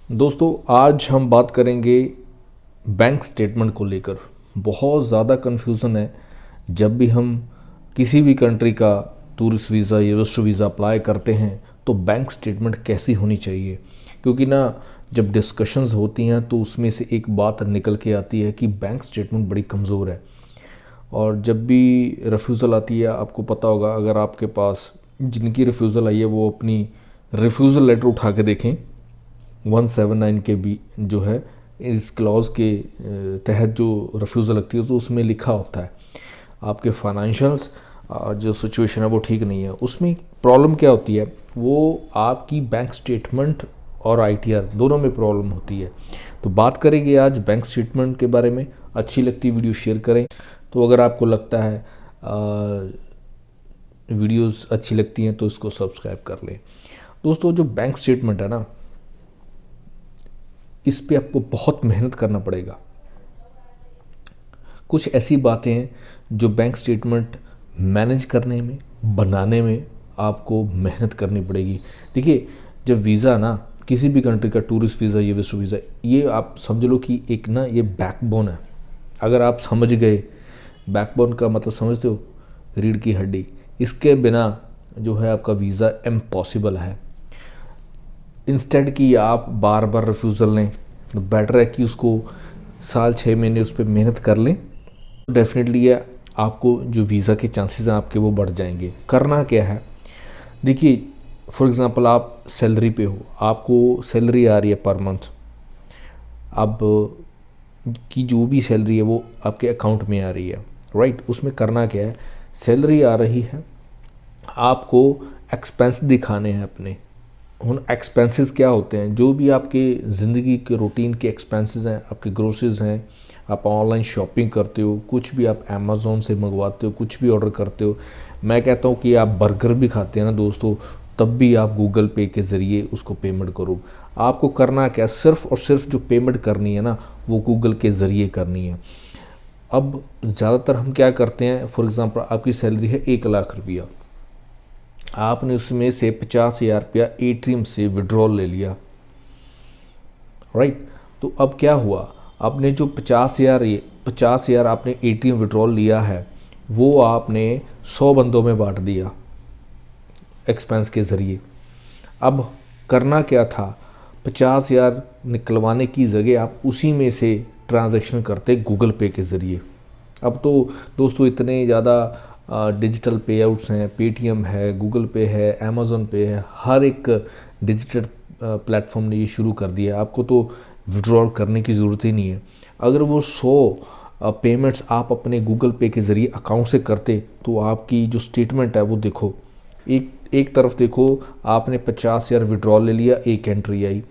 दोस्तों आज हम बात करेंगे बैंक स्टेटमेंट को लेकर। बहुत ज़्यादा कन्फ्यूज़न है जब भी हम किसी भी कंट्री का टूरिस्ट वीज़ा या विजिटर वीज़ा अप्लाई करते हैं तो बैंक स्टेटमेंट कैसी होनी चाहिए। क्योंकि ना जब डिस्कशंस होती हैं तो उसमें से एक बात निकल के आती है कि बैंक स्टेटमेंट बड़ी कमज़ोर है। और जब भी रिफ्यूज़ल आती है, आपको पता होगा, अगर आपके पास जिनकी रिफ्यूज़ल आई है वो अपनी रिफ्यूज़ल लेटर उठा के देखें 179 के भी जो है इस क्लॉज के तहत जो रिफ्यूज़ल लगती है तो उसमें लिखा होता है आपके फाइनेंशियल्स जो सिचुएशन है वो ठीक नहीं है। उसमें प्रॉब्लम क्या होती है, वो आपकी बैंक स्टेटमेंट और आईटीआर दोनों में प्रॉब्लम होती है। तो बात करेंगे आज बैंक स्टेटमेंट के बारे में। अच्छी लगती वीडियो शेयर करें। तो अगर आपको लगता है वीडियोस अच्छी लगती हैं तो इसको सब्सक्राइब कर लें। दोस्तों जो बैंक स्टेटमेंट है ना, इस पे आपको बहुत मेहनत करना पड़ेगा। कुछ ऐसी बातें हैं जो बैंक स्टेटमेंट मैनेज करने में, बनाने में आपको मेहनत करनी पड़ेगी। देखिए, जब वीज़ा ना किसी भी कंट्री का टूरिस्ट वीज़ा या विजिटर वीज़ा, ये आप समझ लो कि एक ना ये बैकबोन है। अगर आप समझ गए, बैकबोन का मतलब समझते हो, रीढ़ की हड्डी, इसके बिना जो है आपका वीज़ा इम्पॉसिबल है। इंस्टेड कि आप बार बार रिफ्यूज़ल लें, तो बेटर है कि उसको साल 6 महीने उस पर मेहनत कर लें। डेफिनेटली ये आपको जो वीज़ा के चांसेस हैं आपके वो बढ़ जाएंगे। करना क्या है, देखिए फॉर एग्ज़ाम्पल आप सैलरी पे हो, आपको सैलरी आ रही है पर मंथ। अब की जो भी सैलरी है वो आपके अकाउंट में आ रही है, राइट। उसमें करना क्या है, सैलरी आ रही है, आपको एक्सपेंस दिखाने हैं अपने। उन एक्सपेंसेस क्या होते हैं, जो भी आपके ज़िंदगी के रूटीन के एक्सपेंसेस हैं, आपके ग्रोसरीज हैं, आप ऑनलाइन शॉपिंग करते हो, कुछ भी आप अमेज़ोन से मंगवाते हो, कुछ भी ऑर्डर करते हो। मैं कहता हूँ कि आप बर्गर भी खाते हैं ना दोस्तों, तब भी आप गूगल पे के ज़रिए उसको पेमेंट करो। आपको करना क्या, सिर्फ़ और सिर्फ जो पेमेंट करनी है ना वो गूगल के ज़रिए करनी है। अब ज़्यादातर हम क्या करते हैं, फॉर एग्ज़ाम्पल आपकी सैलरी है 1 लाख रुपया, आपने उसमें से 50,000 रुपया एटीएम से विड्रॉल ले लिया, राइट। तो अब क्या हुआ, आपने जो 50,000 आपने एटीएम विड्रॉल लिया है वो आपने 100 बंदों में बांट दिया एक्सपेंस के ज़रिए। अब करना क्या था, 50,000 निकलवाने की जगह आप उसी में से ट्रांजैक्शन करते गूगल पे के ज़रिए। अब तो दोस्तों इतने ज़्यादा डिजिटल पे आउट्स हैं, पेटीएम है, गूगल पे है, अमेज़न पे है, हर एक डिजिटल प्लेटफॉर्म ने ये शुरू कर दिया है। आपको तो विड्रॉल करने की ज़रूरत ही नहीं है। अगर वो 100 पेमेंट्स आप अपने गूगल पे के ज़रिए अकाउंट से करते तो आपकी जो स्टेटमेंट है वो देखो, एक एक तरफ देखो आपने 50,000 विड्रॉल ले लिया, एक एंट्री आई।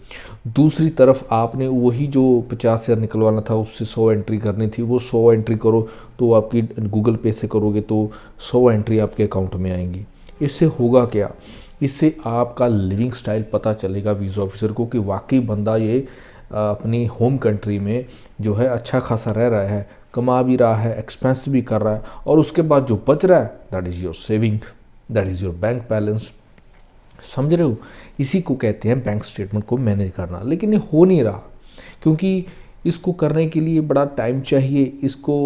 दूसरी तरफ आपने वही जो 50,000 निकलवाना था उससे 100 एंट्री करनी थी, वो 100 एंट्री करो तो आपकी गूगल पे से करोगे तो 100 एंट्री आपके अकाउंट में आएंगी। इससे होगा क्या, इससे आपका लिविंग स्टाइल पता चलेगा वीज़ा ऑफिसर को कि वाकई बंदा ये अपनी होम कंट्री में जो है अच्छा खासा रह रहा है, कमा भी रहा है, एक्सपेंस भी कर रहा है, और उसके बाद जो बच रहा है that is your saving, that is your bank balance. समझ रहे हो, इसी को कहते हैं बैंक स्टेटमेंट को मैनेज करना। लेकिन ये हो नहीं रहा, क्योंकि इसको करने के लिए बड़ा टाइम चाहिए, इसको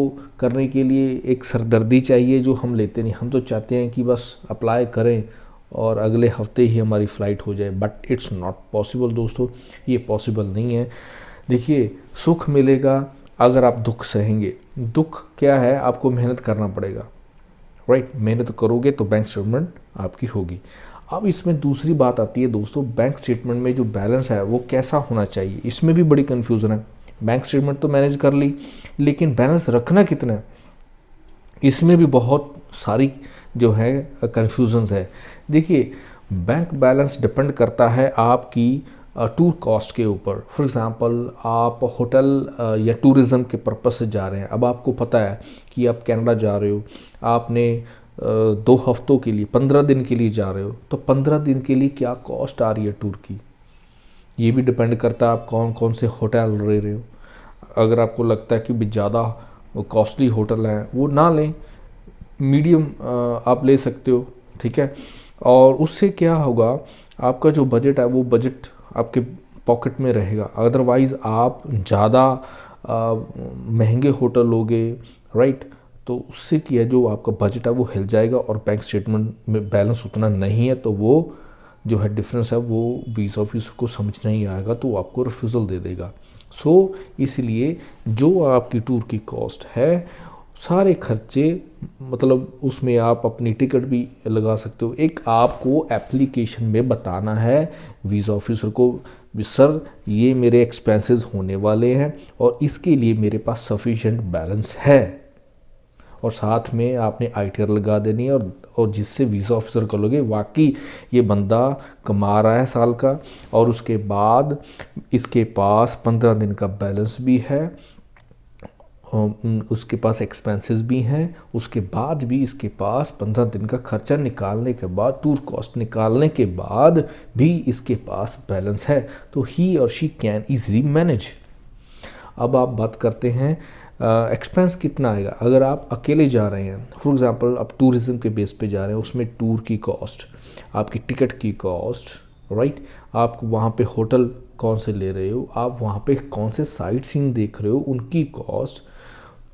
करने के लिए एक सरदर्दी चाहिए जो हम लेते नहीं। हम तो चाहते हैं कि बस अप्लाई करें और अगले हफ्ते ही हमारी फ़्लाइट हो जाए, बट इट्स नॉट पॉसिबल दोस्तों, ये पॉसिबल नहीं है। देखिए, सुख मिलेगा अगर आप दुख सहेंगे। दुख क्या है, आपको मेहनत करना पड़ेगा, राइट। मेहनत करोगे तो बैंक स्टेटमेंट आपकी होगी। अब इसमें दूसरी बात आती है दोस्तों, बैंक स्टेटमेंट में जो बैलेंस है वो कैसा होना चाहिए, इसमें भी बड़ी कन्फ्यूज़न है। बैंक स्टेटमेंट तो मैनेज कर ली, लेकिन बैलेंस रखना कितना है, इसमें भी बहुत सारी जो है कन्फ्यूजन्स है। देखिए, बैंक बैलेंस डिपेंड करता है आपकी टूर कॉस्ट के ऊपर। फॉर एग्ज़ाम्पल आप होटल या टूरिज़्म के पर्पस से जा रहे हैं। अब आपको पता है कि आप कनाडा जा रहे हो, आपने 2 हफ्तों के लिए, 15 दिन के लिए जा रहे हो, तो 15 दिन के लिए क्या कॉस्ट आ रही है टूर की, ये भी डिपेंड करता है आप कौन कौन से होटल ले रहे हो। अगर आपको लगता है कि भी ज़्यादा कॉस्टली होटल हैं वो ना लें, मीडियम आप ले सकते हो, ठीक है। और उससे क्या होगा, आपका जो बजट है वो बजट आपके पॉकेट में रहेगा। अदरवाइज़ आप ज़्यादा महंगे होटल लोगे, राइट, तो उससे क्या जो आपका बजट है वो हिल जाएगा और बैंक स्टेटमेंट में बैलेंस उतना नहीं है, तो वो जो है डिफरेंस है वो वीज़ा ऑफिसर को समझ नहीं आएगा, तो वो आपको रिफ्यूज़ल दे देगा। सो इसलिए जो आपकी टूर की कॉस्ट है, सारे खर्चे, मतलब उसमें आप अपनी टिकट भी लगा सकते हो। एक आपको एप्लीकेशन में बताना है वीज़ा ऑफिसर को, सर ये मेरे एक्सपेंसेस होने वाले हैं और इसके लिए मेरे पास सफिशिएंट बैलेंस है, और साथ में आपने ITR लगा देनी है, और जिससे वीज़ा ऑफिसर को लगे वाकई ये बंदा कमा रहा है साल का, और उसके बाद इसके पास 15 दिन का बैलेंस भी है, उसके पास एक्सपेंसेस भी हैं, उसके बाद भी इसके पास 15 दिन का खर्चा निकालने के बाद, टूर कॉस्ट निकालने के बाद भी इसके पास बैलेंस है, तो ही और शी कैन ईज़िली मैनेज। अब आप बात करते हैं एक्सपेंस कितना आएगा अगर आप अकेले जा रहे हैं। फॉर एग्जांपल आप टूरिज़्म के बेस पे जा रहे हैं, उसमें टूर की कॉस्ट, आपकी टिकट की कॉस्ट, राइट, आप वहाँ पे होटल कौन से ले रहे हो, आप वहाँ पे कौन से साइट सीइंग देख रहे हो, उनकी कॉस्ट।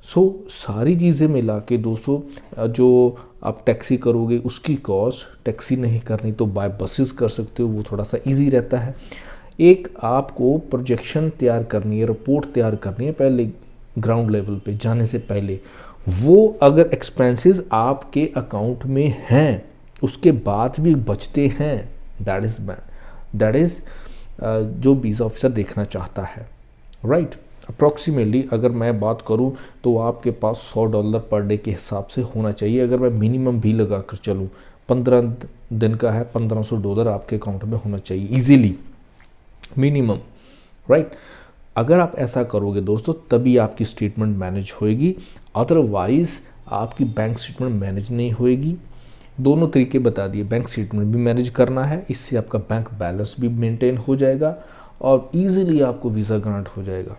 सो सारी चीज़ें मिला के दोस्तों, जो आप टैक्सी करोगे उसकी कॉस्ट, टैक्सी नहीं करनी तो बाय बसेस कर सकते हो, वो थोड़ा सा इजी रहता है। एक आपको प्रोजेक्शन तैयार करनी है, रिपोर्ट तैयार करनी है पहले ग्राउंड लेवल पे जाने से पहले। वो अगर एक्सपेंसेस आपके अकाउंट में हैं उसके बाद भी बचते हैं, दैट इज़ जो वीज़ा ऑफिसर देखना चाहता है, राइट। अप्रॉक्सीमेटली अगर मैं बात करूं तो आपके पास $100 पर डे के हिसाब से होना चाहिए। अगर मैं मिनिमम भी लगा कर चलूँ, 15 दिन का है, $1500 आपके अकाउंट में होना चाहिए इजीली, मिनिमम, राइट। अगर आप ऐसा करोगे दोस्तों तभी आपकी स्टेटमेंट मैनेज होएगी, अदरवाइज़ आपकी बैंक स्टेटमेंट मैनेज नहीं होएगी। दोनों तरीके बता दिए, बैंक स्टेटमेंट भी मैनेज करना है, इससे आपका बैंक बैलेंस भी मेंटेन हो जाएगा और इजीली आपको वीज़ा ग्रांट हो जाएगा।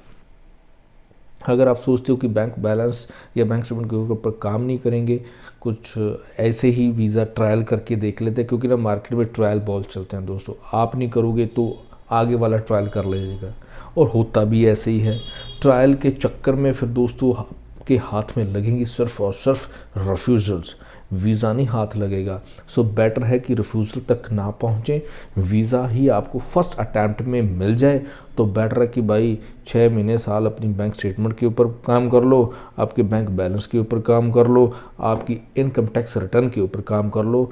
अगर आप सोचते हो कि बैंक बैलेंस या बैंक स्टेटमेंट के ऊपर काम नहीं करेंगे, कुछ ऐसे ही वीज़ा ट्रायल करके देख लेते हैं, क्योंकि ना मार्केट में ट्रायल बहुत चलते हैं दोस्तों, आप नहीं करोगे तो आगे वाला ट्रायल कर लेगा, और होता भी ऐसे ही है। ट्रायल के चक्कर में फिर दोस्तों के हाथ में लगेंगी सिर्फ और सिर्फ रिफ्यूज़ल्स, वीज़ा नहीं हाथ लगेगा। सो बेटर है कि रिफ्यूज़ल तक ना पहुँचें, वीज़ा ही आपको फर्स्ट अटैम्प्ट में मिल जाए तो बेटर है कि भाई 6 महीने साल अपनी बैंक स्टेटमेंट के ऊपर काम कर लो, आपके बैंक बैलेंस के ऊपर काम कर लो, आपकी इनकम टैक्स रिटर्न के ऊपर काम कर लो।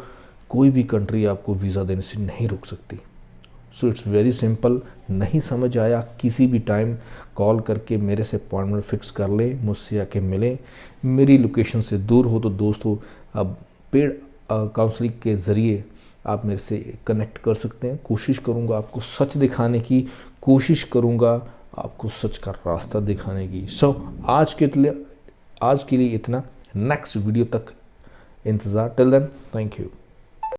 कोई भी कंट्री आपको वीज़ा देने से नहीं रोक सकती। So it's very simple. नहीं समझ आया किसी भी टाइम कॉल करके मेरे से अपॉइंटमेंट फिक्स कर ले, मुझसे आके मिलें। मेरी लोकेशन से दूर हो तो दोस्तों अब पेड काउंसलिंग के ज़रिए आप मेरे से कनेक्ट कर सकते हैं। कोशिश करूँगा आपको सच दिखाने की, कोशिश करूँगा आपको सच का रास्ता दिखाने की। सो आज के लिए इतना। नेक्स्ट वीडियो तक इंतज़ार। Till then, thank you.